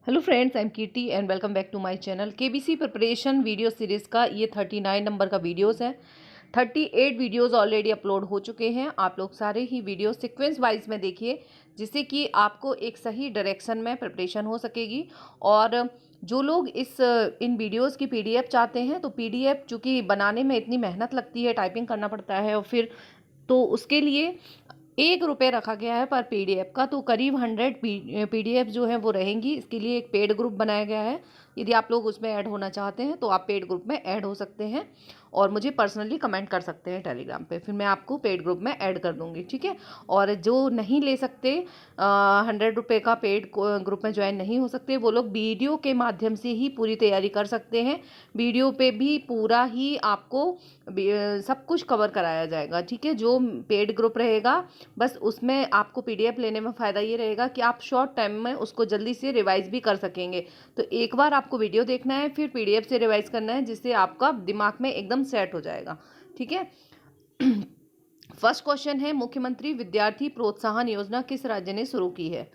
Hello friends, I am Kirti and welcome back to my channel. KBC preparation video series का ये 39 number का videos है। 38 videos already upload हो चुके हैं। आप लोग सारे ही वीडियो सीक्वेंस वाइज में देखिए, जिससे कि आपको एक सही डायरेक्शन में प्रिपरेशन हो सकेगी। और जो लोग इन वीडियोस की पीडीएफ चाहते हैं, तो पीडीएफ चूँकि बनाने में इतनी मेहनत लगती है, टाइपिंग करना पड़ता है, और फिर तो उसके लिए 1 रुपये रखा गया है पर पीडीएफ का। तो करीब 100 पीडीएफ जो है वो रहेंगी। इसके लिए एक पेड ग्रुप बनाया गया है। यदि आप लोग उसमें ऐड होना चाहते हैं तो आप पेड ग्रुप में ऐड हो सकते हैं और मुझे पर्सनली कमेंट कर सकते हैं टेलीग्राम पे, फिर मैं आपको पेड ग्रुप में ऐड कर दूंगी, ठीक है। और जो नहीं ले सकते, 100 रुपये का पेड ग्रुप में ज्वाइन नहीं हो सकते, वो लोग वीडियो के माध्यम से ही पूरी तैयारी कर सकते हैं। वीडियो पे भी पूरा ही आपको सब कुछ कवर कराया जाएगा, ठीक है। जो पेड ग्रुप रहेगा, बस उसमें आपको पीडीएफ लेने में फ़ायदा ये रहेगा कि आप शॉर्ट टाइम में उसको जल्दी से रिवाइज भी कर सकेंगे। तो एक बार आपको वीडियो देखना है, फिर पीडीएफ से रिवाइज करना है, जिससे आपका दिमाग में एकदम सेट हो जाएगा, ठीक है। फर्स्ट क्वेश्चन है, मुख्यमंत्री विद्यार्थी प्रोत्साहन योजना किस राज्य ने शुरू की है?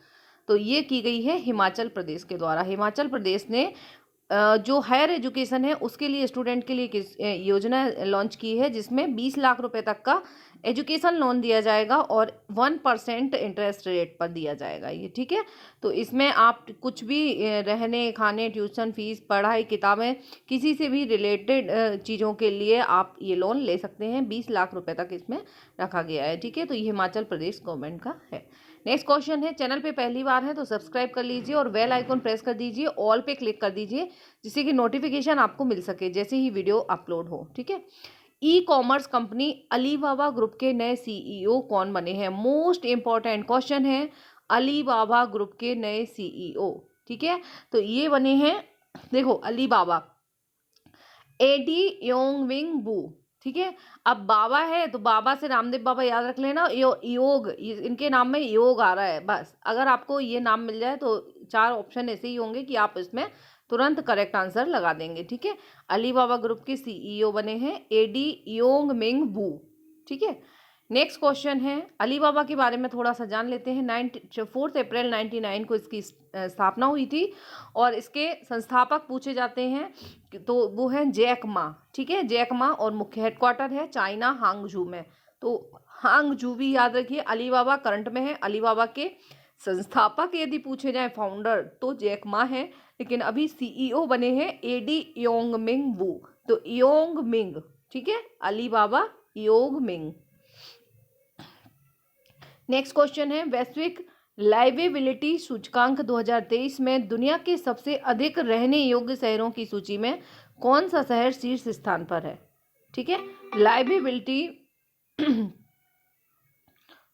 तो ये की गई है हिमाचल प्रदेश के द्वारा। हिमाचल प्रदेश ने जो हायर एजुकेशन है उसके लिए, स्टूडेंट के लिए किस योजना लॉन्च की है, जिसमें 20 लाख रुपए तक का एजुकेशन लोन दिया जाएगा और 1% इंटरेस्ट रेट पर दिया जाएगा ये, ठीक है। तो इसमें आप कुछ भी रहने खाने, ट्यूशन फीस, पढ़ाई, किताबें, किसी से भी रिलेटेड चीज़ों के लिए आप ये लोन ले सकते हैं। 20 लाख रुपए तक इसमें रखा गया है, ठीक है। तो ये हिमाचल प्रदेश गवर्नमेंट का है। नेक्स्ट क्वेश्चन है, चैनल पे पहली बार है तो सब्सक्राइब कर लीजिए और बेल आइकन प्रेस कर दीजिए, ऑल पे क्लिक कर दीजिए, जिससे कि नोटिफिकेशन आपको मिल सके जैसे ही वीडियो अपलोड हो, ठीक है। E commerce company Alibaba group के नए सीईओ कौन बने हैं? मोस्ट इंपॉर्टेंट क्वेश्चन है। अलीबाबा ग्रुप के नए सीईओ, ठीक है। तो ये बने हैं, देखो, अलीबाबा, एडी योंगविंग बू, ठीक है। अब बाबा है तो बाबा से रामदेव बाबा याद रख लेना। योग, इनके नाम में योग आ रहा है, बस अगर आपको ये नाम मिल जाए तो 4 ऑप्शन ऐसे ही होंगे कि आप इसमें तुरंत करेक्ट आंसर लगा देंगे, ठीक है। अलीबाबा ग्रुप के सीईओ बने हैं एडी योंगमिंग बू, ठीक है। नेक्स्ट क्वेश्चन है, अलीबाबा के बारे में थोड़ा सा जान लेते हैं। 4 अप्रैल 1999 को इसकी स्थापना हुई थी और इसके संस्थापक पूछे जाते हैं तो वो हैं जैक मा, ठीक है, जैक मा। और मुख्य हेडक्वार्टर है चाइना, हांगझू में। तो हांगझू भी याद रखिए। अलीबाबा करंट में है। अलीबाबा के संस्थापक यदि पूछे जाए, फाउंडर, तो जैक मा है, लेकिन अभी सीईओ बने हैं एडी योंगमिंग वू। तो योंगमिंग, ठीक है, अलीबाबा योंगमिंग। नेक्स्ट क्वेश्चन है, वैश्विक लाइवेबिलिटी सूचकांक 2023 में दुनिया के सबसे अधिक रहने योग्य शहरों की सूची में कौन सा शहर शीर्ष स्थान पर है? ठीक है, लाइवेबिलिटी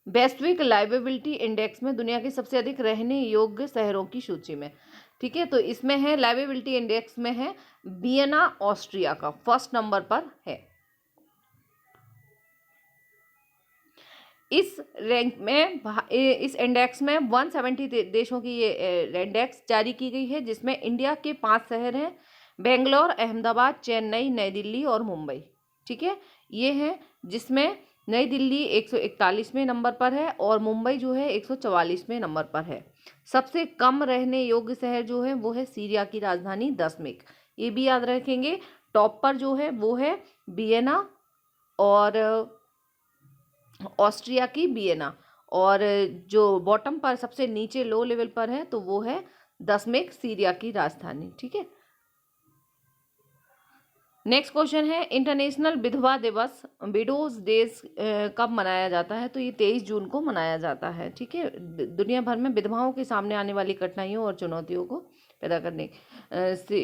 वैश्विक लाइवेबिलिटी इंडेक्स में दुनिया के सबसे अधिक रहने योग्य शहरों की सूची में, ठीक है। तो इसमें है, लाइवेबिलिटी इंडेक्स में है वियना, ऑस्ट्रिया का फर्स्ट नंबर पर है। इस रैंक में, इस इंडेक्स में 170 देशों की ये इंडेक्स जारी की गई है, जिसमें इंडिया के 5 शहर हैं, बेंगलोर, अहमदाबाद, चेन्नई, नई दिल्ली और मुंबई, ठीक है। ये है, जिसमें नई दिल्ली 141वें नंबर पर है और मुंबई जो है 144वें नंबर पर है। सबसे कम रहने योग्य शहर जो है वो है सीरिया की राजधानी दमिश्क, ये भी याद रखेंगे। टॉप पर जो है वो है वियना और ऑस्ट्रिया की वियना, और जो बॉटम पर सबसे नीचे लो लेवल पर है तो वो है दमिश्क, सीरिया की राजधानी, ठीक है। नेक्स्ट क्वेश्चन है, इंटरनेशनल विधवा दिवस, विडोज डेज कब मनाया जाता है? तो ये 23 जून को मनाया जाता है, ठीक है। दुनिया भर में विधवाओं के सामने आने वाली कठिनाइयों और चुनौतियों को पैदा करने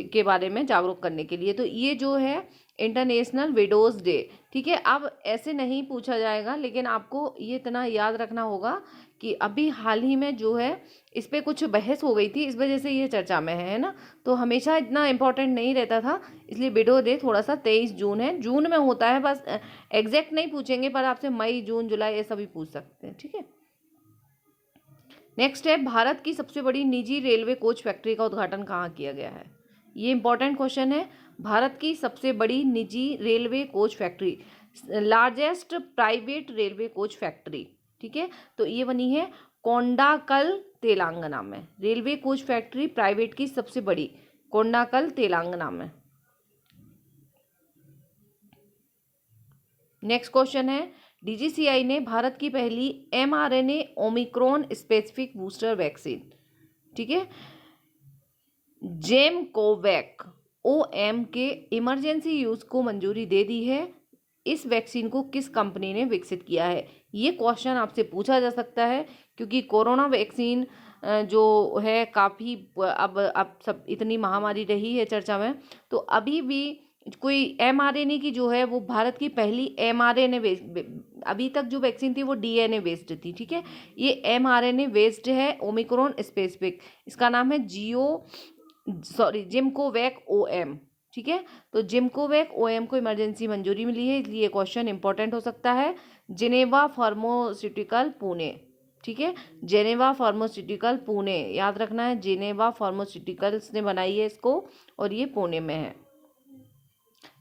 के बारे में जागरूक करने के लिए, तो ये जो है इंटरनेशनल विडोज डे, ठीक है। अब ऐसे नहीं पूछा जाएगा, लेकिन आपको ये इतना याद रखना होगा कि अभी हाल ही में जो है इस पर कुछ बहस हो गई थी, इस वजह से ये चर्चा में है ना। तो हमेशा इतना इम्पोर्टेंट नहीं रहता था, इसलिए विडो डे थोड़ा सा 23 जून है, जून में होता है, बस एग्जैक्ट नहीं पूछेंगे, पर आपसे मई, जून, जुलाई ऐसा भी पूछ सकते हैं, ठीक है। नेक्स्ट है, भारत की सबसे बड़ी निजी रेलवे कोच फैक्ट्री का उद्घाटन कहाँ किया गया है? ये इंपॉर्टेंट क्वेश्चन है। भारत की सबसे बड़ी निजी railway coach factory, largest private railway coach factory, ठीक है। तो ये बनी है कोंडाकल तेलंगाना में। रेलवे कोच फैक्ट्री प्राइवेट की सबसे बड़ी, कोंडाकल, तेलंगाना में। नेक्स्ट क्वेश्चन है, डीजीसीआई ने भारत की पहली mRNA Omicron specific booster vaccine, ठीक है, जेमकोवैक OM के इमरजेंसी यूज को मंजूरी दे दी है। इस वैक्सीन को किस कंपनी ने विकसित किया है? ये क्वेश्चन आपसे पूछा जा सकता है क्योंकि कोरोना वैक्सीन जो है काफ़ी अब सब इतनी महामारी रही है चर्चा में, तो अभी भी कोई mRNA की जो है वो भारत की पहली mRNA बेस्ड, अभी तक जो वैक्सीन थी वो DNA बेस्ड थी, ठीक है, ये mRNA बेस्ड है ओमिक्रॉन स्पेसिफिक, इसका नाम है जिमकोवैक OM, ठीक है। तो जिमकोवैक OM को इमरजेंसी मंजूरी मिली है, इसलिए क्वेश्चन इंपॉर्टेंट हो सकता है। जेनेवा फार्मास्यूटिकल पुणे, ठीक है, जेनेवा फार्मास्यूटिकल पुणे, याद रखना है, जेनेवा फार्मास्यूटिकल्स ने बनाई है इसको और ये पुणे में है।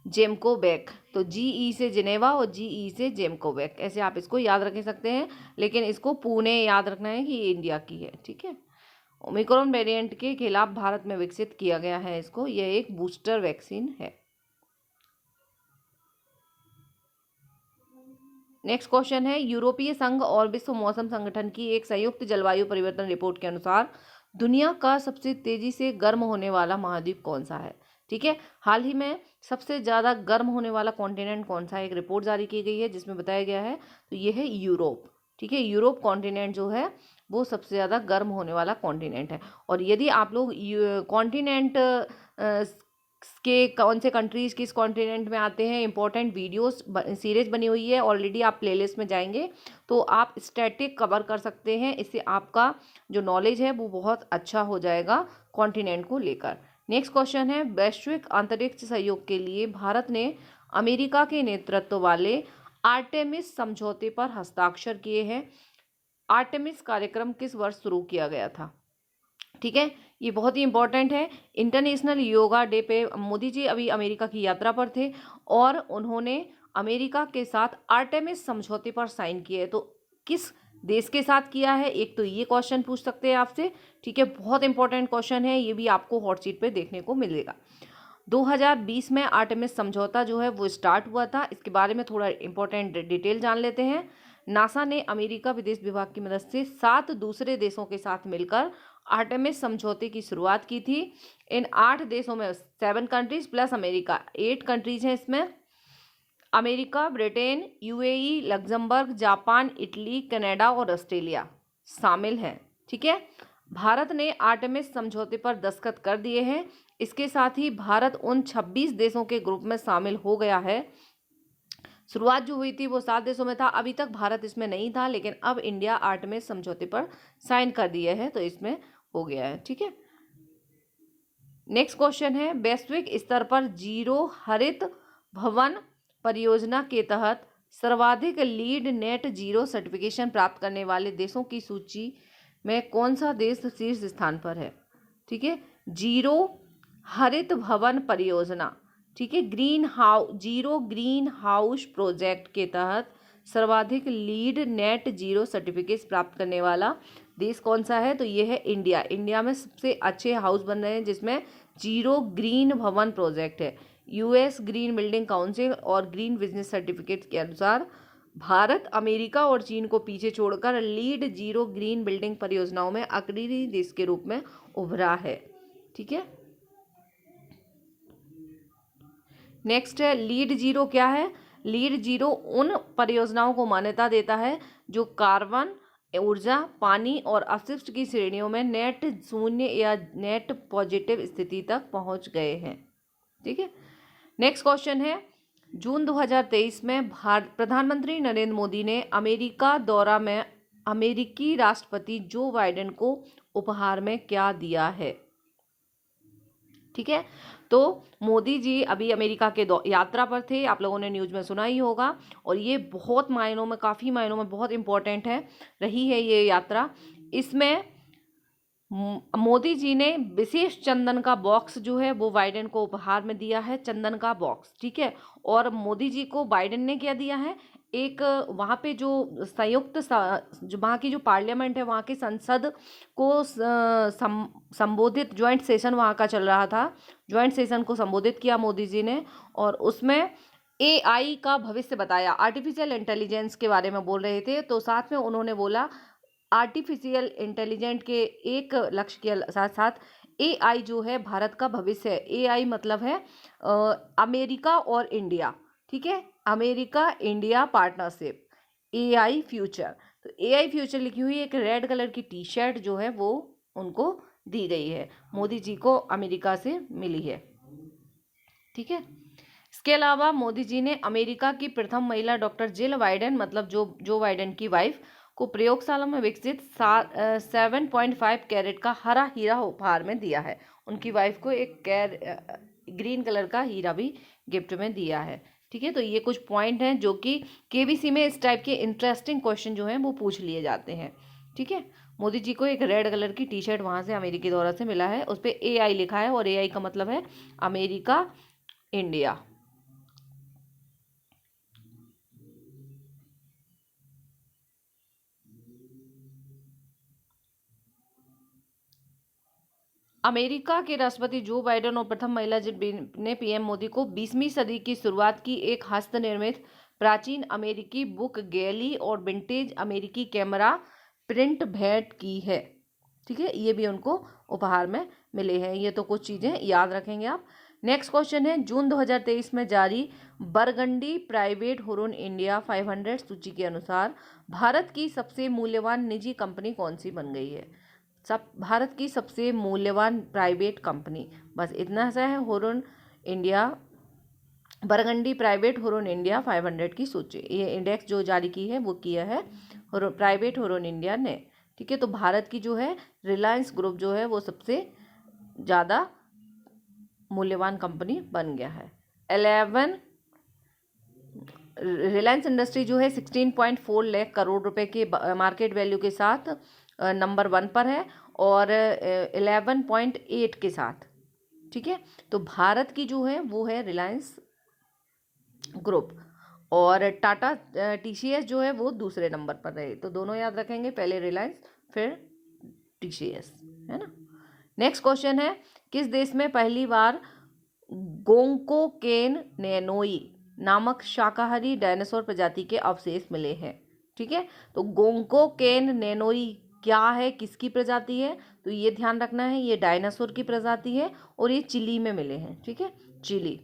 जेमकोवैक, तो GE से जेनेवा और GE से जेमकोवैक, ऐसे आप इसको याद रख सकते हैं, लेकिन इसको पुणे याद रखना है कि ये इंडिया की है, ठीक है। ओमिक्रॉन वेरिएंट के खिलाफ भारत में विकसित किया गया है इसको, यह एक बूस्टर वैक्सीन है। नेक्स्ट क्वेश्चन है, यूरोपीय संघ और विश्व मौसम संगठन की एक संयुक्त जलवायु परिवर्तन रिपोर्ट के अनुसार दुनिया का सबसे तेजी से गर्म होने वाला महाद्वीप कौन सा है? ठीक है, हाल ही में सबसे ज़्यादा गर्म होने वाला कॉन्टिनेंट कौन सा है, एक रिपोर्ट जारी की गई है जिसमें बताया गया है, तो ये है यूरोप, ठीक है। यूरोप कॉन्टिनेंट जो है वो सबसे ज़्यादा गर्म होने वाला कॉन्टिनेंट है। और यदि आप लोग कॉन्टिनेंट के कौन से कंट्रीज़ किस कॉन्टिनेंट में आते हैं, इंपॉर्टेंट वीडियोस सीरीज बनी हुई है ऑलरेडी, आप प्लेलिस्ट में जाएंगे तो आप स्टैटिक कवर कर सकते हैं, इससे आपका जो नॉलेज है वो बहुत अच्छा हो जाएगा कॉन्टिनेंट को लेकर। नेक्स्ट क्वेश्चन है, वैश्विक अंतरिक्ष सहयोग के लिए भारत ने अमेरिका के नेतृत्व वाले आर्टेमिस समझौते पर हस्ताक्षर किए हैं। आर्टेमिस कार्यक्रम किस वर्ष शुरू किया गया था? ठीक है, ये बहुत ही इंपॉर्टेंट है। इंटरनेशनल योगा डे पे मोदी जी अभी अमेरिका की यात्रा पर थे और उन्होंने अमेरिका के साथ आर्टेमिस समझौते पर साइन किए, तो किस देश के साथ किया है, एक तो ये क्वेश्चन पूछ सकते हैं आपसे, ठीक है, बहुत इंपॉर्टेंट क्वेश्चन है, ये भी आपको हॉट सीट पे देखने को मिलेगा। 2020 में आर्टेमिस समझौता जो है वो स्टार्ट हुआ था, इसके बारे में थोड़ा इंपॉर्टेंट डिटेल जान लेते हैं। नासा ने अमेरिका विदेश विभाग की मदद से 7 दूसरे देशों के साथ मिलकर आर्टेमिस समझौते की शुरुआत की थी। इन 8 देशों में 7 कंट्रीज प्लस अमेरिका, 8 कंट्रीज हैं इसमें। America, Britain, UAE, Luxembourg, Japan, Italy, Canada और ऑस्ट्रेलिया शामिल हैं, ठीक है। भारत ने आर्टेमिस समझौते पर दस्तखत कर दिए हैं। इसके साथ ही भारत उन 26 देशों के ग्रुप में शामिल हो गया है। शुरुआत जो हुई थी वो 7 देशों में था, अभी तक भारत इसमें नहीं था, लेकिन अब इंडिया आर्टेमिस समझौते पर साइन कर दिया है तो इसमें हो गया है, ठीक है। नेक्स्ट क्वेश्चन है, वैश्विक स्तर पर जीरो हरित भवन परियोजना के तहत सर्वाधिक लीड नेट जीरो सर्टिफिकेशन प्राप्त करने वाले देशों की सूची में कौन सा देश शीर्ष स्थान पर है? ठीक है, जीरो हरित भवन परियोजना, ठीक है, जीरो ग्रीन हाउस प्रोजेक्ट के तहत सर्वाधिक लीड नेट जीरो सर्टिफिकेट प्राप्त करने वाला देश कौन सा है? तो ये है इंडिया। इंडिया में सबसे अच्छे हाउस बन रहे हैं जिसमें जीरो ग्रीन भवन प्रोजेक्ट है। US ग्रीन बिल्डिंग काउंसिल और ग्रीन बिजनेस सर्टिफिकेट के अनुसार भारत अमेरिका और चीन को पीछे छोड़कर लीड जीरो ग्रीन बिल्डिंग परियोजनाओं में अग्रणी देश के रूप में उभरा है, ठीक है। नेक्स्ट है, लीड जीरो क्या है? लीड जीरो उन परियोजनाओं को मान्यता देता है जो कार्बन, ऊर्जा, पानी और अपशिष्ट की श्रेणियों में नेट शून्य या नेट पॉजिटिव स्थिति तक पहुंच गए हैं, ठीक है। नेक्स्ट क्वेश्चन है, जून 2023 में प्रधानमंत्री नरेंद्र मोदी ने अमेरिका दौरा में अमेरिकी राष्ट्रपति जो बाइडेन को उपहार में क्या दिया है? ठीक है, तो मोदी जी अभी अमेरिका के यात्रा पर थे, आप लोगों ने न्यूज़ में सुना ही होगा, और ये बहुत मायनों में, काफ़ी मायनों में बहुत इंपॉर्टेंट है रही है ये यात्रा। इसमें मोदी जी ने विशेष चंदन का बॉक्स जो है वो बाइडेन को उपहार में दिया है, चंदन का बॉक्स, ठीक है। और मोदी जी को बाइडेन ने क्या दिया है? एक वहाँ पे जो जो वहाँ की जो पार्लियामेंट है, वहाँ के संसद को संबोधित, ज्वाइंट सेशन वहाँ का चल रहा था, ज्वाइंट सेशन को संबोधित किया मोदी जी ने, और उसमें एआई का भविष्य बताया, आर्टिफिशियल इंटेलिजेंस के बारे में बोल रहे थे। तो साथ में उन्होंने बोला आर्टिफिशियल इंटेलिजेंट के एक लक्ष्य के साथ साथ एआई जो है भारत का भविष्य है। एआई मतलब है अमेरिका और इंडिया, ठीक है, America India partnership, AI future. तो एआई फ्यूचर लिखी हुई एक रेड कलर की टी शर्ट जो है वो उनको दी गई है, मोदी जी को अमेरिका से मिली है, ठीक है। इसके अलावा मोदी जी ने अमेरिका की प्रथम महिला डॉक्टर जिल बाइडेन, मतलब जो बाइडेन की वाइफ को प्रयोगशाला में विकसित 7.5 कैरेट का हरा हीरा उपहार में दिया है। उनकी वाइफ को एक ग्रीन कलर का हीरा भी गिफ्ट में दिया है, ठीक है। तो ये कुछ पॉइंट हैं जो कि केबीसी में इस टाइप के इंटरेस्टिंग क्वेश्चन जो हैं वो पूछ लिए जाते हैं, ठीक है। मोदी जी को एक रेड कलर की टी शर्ट वहाँ से अमेरिकी दौरा से मिला है, उस पर एआई लिखा है, और एआई का मतलब है अमेरिका इंडिया। अमेरिका के राष्ट्रपति जो बाइडेन और प्रथम महिला ने पीएम मोदी को 20वीं सदी की शुरुआत की एक हस्तनिर्मित प्राचीन अमेरिकी बुक गैली और विंटेज अमेरिकी कैमरा प्रिंट भेंट की है, ठीक है। ये भी उनको उपहार में मिले हैं। ये तो कुछ चीज़ें याद रखेंगे आप। नेक्स्ट क्वेश्चन है, जून 2023 में जारी बरगंडी प्राइवेट हुरुन इंडिया 500 सूची के अनुसार भारत की सबसे मूल्यवान निजी कंपनी कौन सी बन गई है? भारत की सबसे मूल्यवान प्राइवेट कंपनी, बस इतना सा है, Hurun India, burgundy private Hurun India 500 की सूची। ये इंडेक्स जो जारी की है वो किया है प्राइवेट हुरुन इंडिया ने, ठीक है। तो भारत की जो है रिलायंस ग्रुप जो है वो सबसे ज़्यादा मूल्यवान कंपनी बन गया है। 11 रिलायंस इंडस्ट्री जो है 16.4 लाख करोड़ रुपए के मार्केट वैल्यू के साथ नंबर 1 पर है, और 11.8 के साथ, ठीक है। तो भारत की जो है वो है रिलायंस ग्रुप, और टाटा टीसीएस जो है वो दूसरे नंबर पर रहे। तो दोनों याद रखेंगे, पहले रिलायंस फिर टीसीएस, है ना। नेक्स्ट क्वेश्चन है, किस देश में पहली बार गोंकोकेन नैनोई नामक शाकाहारी डायनासोर प्रजाति के अवशेष मिले हैं, ठीक है। तो गोंकोकेन नैनोई क्या है, किसकी प्रजाति है? तो ये ध्यान रखना है, ये डायनासोर की प्रजाति है, और ये चिली में मिले हैं, ठीक है। चिली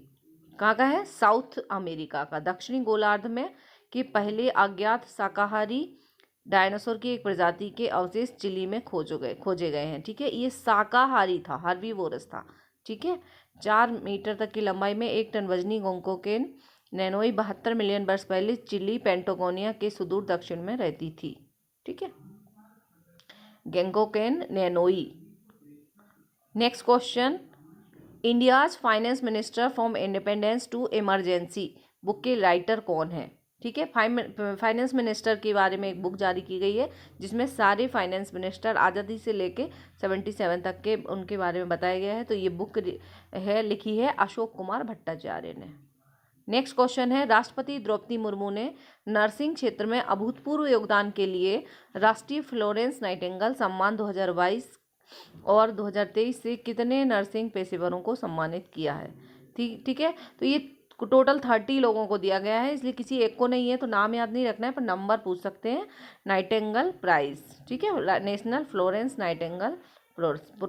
कहाँ का है? साउथ अमेरिका का, दक्षिणी गोलार्ध में के पहले अज्ञात शाकाहारी डायनासोर की एक प्रजाति के अवशेष चिली में खोजे गए हैं, ठीक है। ये शाकाहारी था, हर्बीवोरस था, ठीक है। 4 मीटर तक की लंबाई में 1 टन वजनी गोंकोकेन नैनोई 72 मिलियन वर्ष पहले चिली पेंटागोनिया के सुदूर दक्षिण में रहती थी, ठीक है, गोंकोकेन नैनोई। Next question, India's finance minister from independence to emergency book के राइटर कौन है? ठीक है, फाइनेंस मिनिस्टर के बारे में एक बुक जारी की गई है जिसमें सारे फाइनेंस मिनिस्टर आज़ादी से लेके 77 तक के उनके बारे में बताया गया है। तो ये बुक है, लिखी है अशोक कुमार भट्टाचार्य ने। नेक्स्ट क्वेश्चन है, राष्ट्रपति द्रौपदी मुर्मू ने नर्सिंग क्षेत्र में अभूतपूर्व योगदान के लिए राष्ट्रीय फ्लोरेंस नाइटिंगेल सम्मान 2022 और 2023 से कितने नर्सिंग पेशेवरों को सम्मानित किया है? ठीक है, तो ये टोटल 30 लोगों को दिया गया है, इसलिए किसी एक को नहीं है तो नाम याद नहीं रखना है, पर नंबर पूछ सकते हैं। नाइटिंगेल प्राइज, ठीक है, नेशनल फ्लोरेंस नाइटिंगेल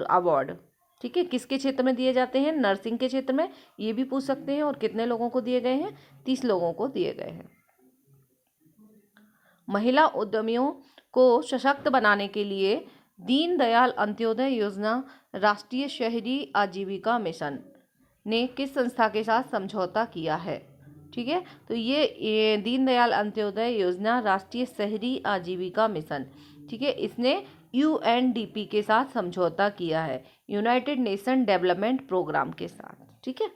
अवार्ड, ठीक है, किसके क्षेत्र में दिए जाते हैं? नर्सिंग के क्षेत्र में, ये भी पूछ सकते हैं। और कितने लोगों को दिए गए हैं? 30 लोगों को दिए गए हैं। महिला उद्यमियों को सशक्त बनाने के लिए दीनदयाल अंत्योदय योजना राष्ट्रीय शहरी आजीविका मिशन ने किस संस्था के साथ समझौता किया है? ठीक है, तो ये दीनदयाल अंत्योदय योजना राष्ट्रीय शहरी आजीविका मिशन, ठीक है, इसने यूएनडीपी के साथ समझौता किया है, यूनाइटेड नेशन डेवलपमेंट प्रोग्राम के साथ, ठीक है।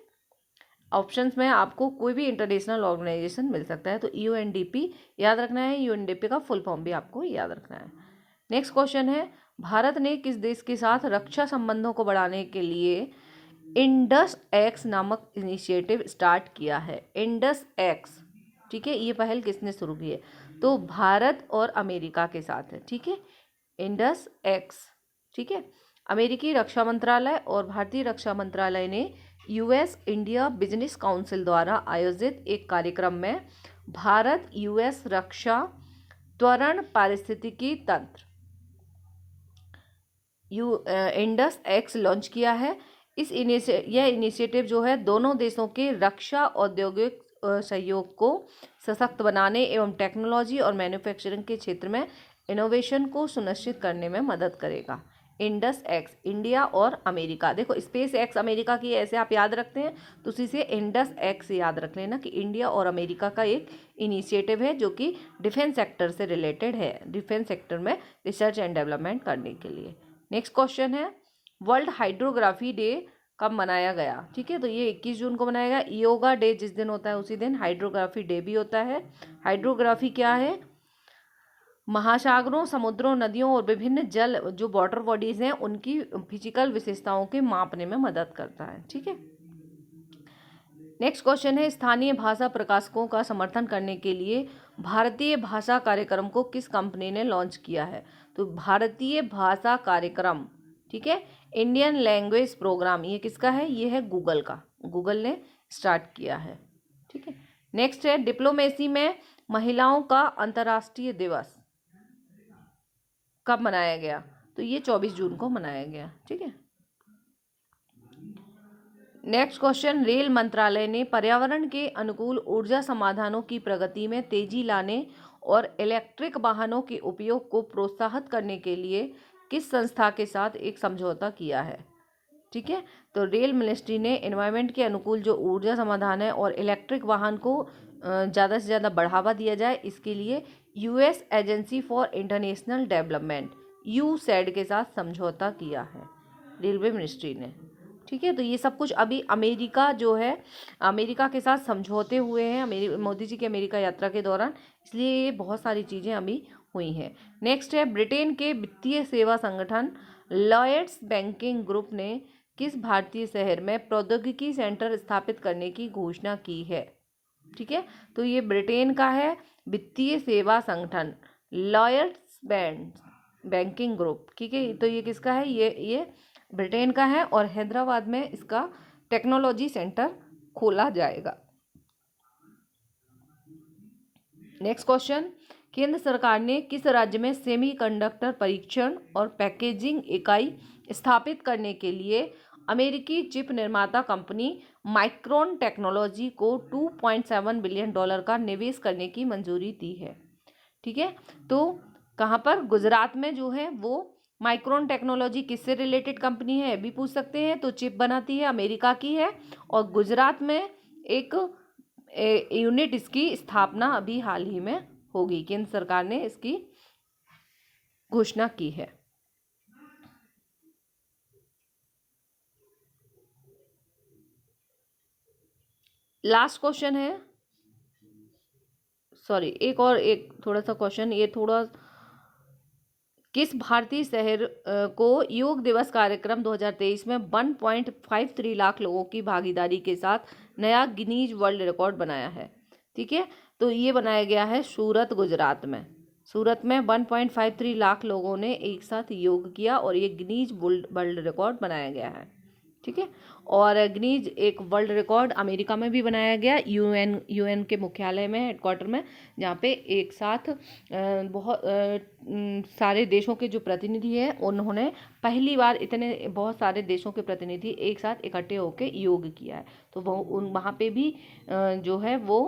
ऑप्शंस में आपको कोई भी इंटरनेशनल ऑर्गेनाइजेशन मिल सकता है, तो यूएनडीपी याद रखना है, यूएनडीपी का फुल फॉर्म भी आपको याद रखना है। नेक्स्ट क्वेश्चन है, भारत ने किस देश के साथ रक्षा संबंधों को बढ़ाने के लिए इंडस एक्स नामक इनिशिएटिव स्टार्ट किया है? इंडस एक्स, ठीक है, ये पहल किसने शुरू की है? तो भारत और अमेरिका के साथ है। ठीक है, इंडस एक्स। ठीक है, अमेरिकी रक्षा मंत्रालय और भारतीय रक्षा मंत्रालय ने यूएस इंडिया बिजनेस काउंसिल द्वारा आयोजित एक कार्यक्रम में भारत यूएस रक्षा त्वरण पारिस्थितिकी तंत्र इंडस एक्स लॉन्च किया है। यह इनिशिएटिव जो है दोनों देशों के रक्षा औद्योगिक सहयोग को सशक्त बनाने एवं टेक्नोलॉजी और मैन्युफैक्चरिंग के क्षेत्र में इनोवेशन को सुनिश्चित करने में मदद करेगा। इंडस एक्स इंडिया और अमेरिका, देखो स्पेस एक्स अमेरिका की ऐसे आप याद रखते हैं तो उसी से इंडस एक्स याद रख लेना कि इंडिया और अमेरिका का एक इनिशिएटिव है जो कि डिफेंस सेक्टर से रिलेटेड है, डिफेंस सेक्टर में रिसर्च एंड डेवलपमेंट करने के लिए। नेक्स्ट क्वेश्चन है वर्ल्ड हाइड्रोग्राफी डे कब मनाया गया? ठीक है, तो ये 21 जून को मनाया गया। योगा डे जिस दिन होता है उसी दिन हाइड्रोग्राफी डे भी होता है। हाइड्रोग्राफी क्या है? महासागरों, समुद्रों, नदियों और विभिन्न जल जो वाटर बॉडीज हैं उनकी फिजिकल विशेषताओं के मापने में मदद करता है। ठीक है, नेक्स्ट क्वेश्चन है स्थानीय भाषा प्रकाशकों का समर्थन करने के लिए भारतीय भाषा कार्यक्रम को किस कंपनी ने लॉन्च किया है? तो भारतीय भाषा कार्यक्रम, ठीक है, इंडियन लैंग्वेज प्रोग्राम, ये किसका है? ये है गूगल का, गूगल ने स्टार्ट किया है। ठीक है, नेक्स्ट है डिप्लोमेसी में महिलाओं का अंतर्राष्ट्रीय दिवस कब मनाया गया? तो ये 24 जून को मनाया गया। ठीक है, नेक्स्ट क्वेश्चन रेल मंत्रालय ने पर्यावरण के अनुकूल ऊर्जा समाधानों की प्रगति में तेजी लाने और इलेक्ट्रिक वाहनों के उपयोग को प्रोत्साहित करने के लिए किस संस्था के साथ एक समझौता किया है? ठीक है, तो रेल मिनिस्ट्री ने एनवायरनमेंट के अनुकूल जो ऊर्जा समाधान है और इलेक्ट्रिक वाहन को ज़्यादा से ज़्यादा बढ़ावा दिया जाए इसके लिए US agency for international development USAID के साथ समझौता किया है रेलवे मिनिस्ट्री ने। ठीक है, तो ये सब कुछ अभी अमेरिका जो है अमेरिका के साथ समझौते हुए हैं मोदी जी की अमेरिका यात्रा के दौरान, इसलिए ये बहुत सारी चीज़ें अभी हुई हैं। नेक्स्ट है ब्रिटेन के वित्तीय सेवा संगठन लॉयड्स बैंकिंग ग्रुप ने किस भारतीय शहर में प्रौद्योगिकी सेंटर स्थापित करने की घोषणा की है? ठीक है, तो ये ब्रिटेन का है वित्तीय सेवा संगठन लॉयड्स बैंकिंग ग्रुप। ठीक है, तो ये किसका है? ये ब्रिटेन का है और हैदराबाद में इसका टेक्नोलॉजी सेंटर खोला जाएगा। नेक्स्ट क्वेश्चन केंद्र सरकार ने किस राज्य में सेमीकंडक्टर परीक्षण और पैकेजिंग इकाई स्थापित करने के लिए अमेरिकी चिप निर्माता कंपनी माइक्रोन टेक्नोलॉजी को $2.7 बिलियन का निवेश करने की मंजूरी दी है? ठीक है, तो कहाँ पर? गुजरात में जो है वो माइक्रोन टेक्नोलॉजी किससे रिलेटेड कंपनी है भी पूछ सकते हैं। तो चिप बनाती है, अमेरिका की है और गुजरात में एक यूनिट इसकी स्थापना अभी हाल ही में होगी, केंद्र सरकार ने इसकी घोषणा की है। लास्ट क्वेश्चन है, सॉरी एक थोड़ा सा क्वेश्चन, ये थोड़ा किस भारतीय शहर को योग दिवस कार्यक्रम 2023 में 1.53 लाख लोगों की भागीदारी के साथ नया गिनीज वर्ल्ड रिकॉर्ड बनाया है? ठीक है, तो ये बनाया गया है सूरत, गुजरात में। सूरत में 1.53 लाख लोगों ने एक साथ योग किया और ये गिनीज वर्ल्ड रिकॉर्ड बनाया गया है। ठीक है, और गिनीज एक वर्ल्ड रिकॉर्ड अमेरिका में भी बनाया गया, यूएन के मुख्यालय में, हेडक्वार्टर में, जहाँ पे एक साथ बहुत सारे देशों के जो प्रतिनिधि हैं उन्होंने पहली बार इतने बहुत सारे देशों के प्रतिनिधि एक साथ इकट्ठे होकर योग किया है। तो वहाँ पे भी जो है वो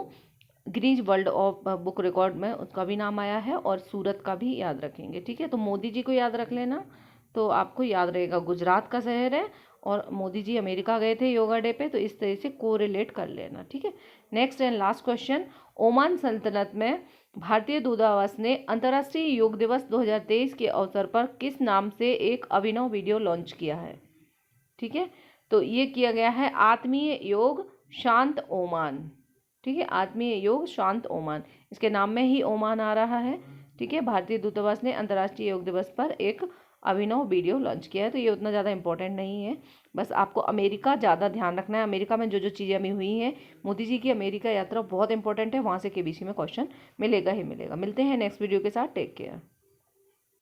Guinness world of book record में उसका भी नाम आया है और सूरत का भी याद रखेंगे। ठीक है, तो मोदी जी को याद रख लेना तो आपको याद रहेगा गुजरात का शहर है और मोदी जी अमेरिका गए थे योगा डे पे, तो इस तरह से कोरिलेट कर लेना। ठीक है, next and last question Oman सल्तनत में भारतीय दूतावास ने अंतर्राष्ट्रीय योग दिवस 2023 के अवसर पर किस नाम से एक अभिनव वीडियो लॉन्च किया है? ठीक है, तो ये किया गया है आत्मीय योग शांत ओमान। ठीक है, आत्मीय योग शांत ओमान, इसके नाम में ही ओमान आ रहा है। ठीक है, भारतीय दूतावास ने अंतर्राष्ट्रीय योग दिवस पर एक अभिनव वीडियो लॉन्च किया है। तो ये उतना ज़्यादा इंपॉर्टेंट नहीं है, बस आपको अमेरिका ज़्यादा ध्यान रखना है। अमेरिका में जो जो चीज़ें अभी हुई हैं, मोदी जी की अमेरिका यात्रा बहुत इंपॉर्टेंट है, वहाँ से केबीसी में क्वेश्चन मिलेगा ही मिलेगा। मिलते हैं नेक्स्ट वीडियो के साथ, टेक केयर।